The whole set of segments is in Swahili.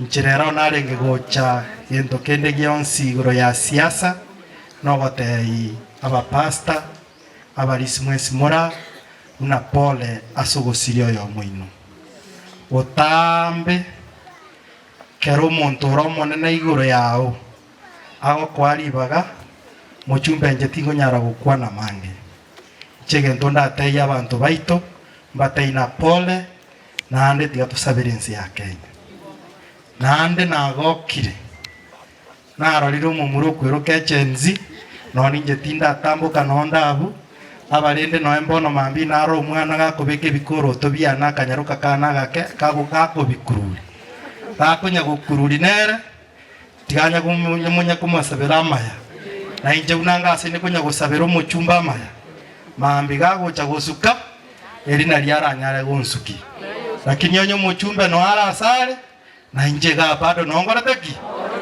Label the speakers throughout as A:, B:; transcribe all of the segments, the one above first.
A: nchirero narenge gocha gento kende gionsi igoro ya siasa no gotei abapasta abarisi mwesi mora una pole asogosirio yo mwino otambe kero omonto ora omonene igoro yao ago kwaribaga mochumbe nje tingonyara gukwana mange chegento ndatei abantu baito mbateina pole naande tiga tusabire ensi ya Kenya naande nagokire narorire omomuro okweroka echenzi noni nje tinda atambuka nonda abu abarende noe mbono mambi naro omwana gakobeka ebikoroto biana akanyaruka kana gake gakobikururi gakonya gukururi nere tiganya munya kumusabira amaya na inje unanga asene konya gusabira omochumba amaya mambi gagocha gosuka erina liaranyare gonsuki lakini onyo mochumba no ara asare na inje ga bado nongorateki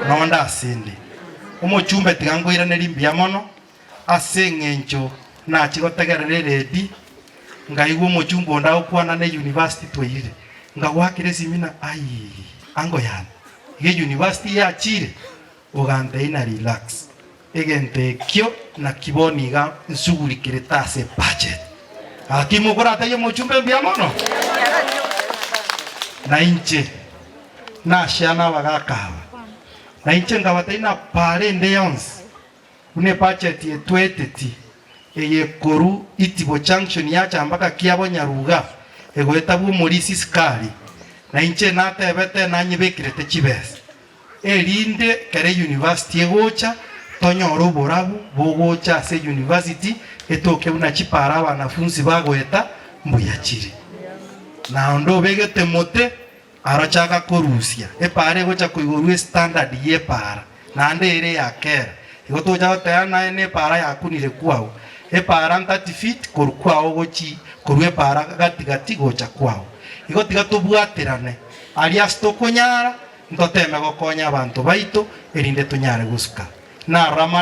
A: nonda asindi omochumba tigangoira nerimbia mono asengencho na chigotegerere redi ngaigwo mochumba onda okwana ne university twaire ngawakire simina ai ango yana ge university ya chire ogante ina relax egente kyo na kiboni ga nsuguri kiretase budget akimugora tayo mochumba mbia mono na inche na shana bagakawa na inche ngawata ina pare ndeyons une budget ye tweteti eye koru itibo junction yacha mpaka kiabo nyaruga egoeta bu morisi skari na inche natebete nanyibekirete chibes erinde kare university egocha tonyoro borabu bogocha se university etoke una chipara wanafunzi bagoeta mbuyachiri na ondo begete mote arachaka korusia epare gocha kuigorwe standard ye para nande ere yakera igotoja tayana ene para yakunire kwao epara 30 feet korukwao gochi korwe para gati gocha kwao igotiga tubwaterane alias tokonyara ndoteme gokonya abantu baito erinde tunyare gusuka na rama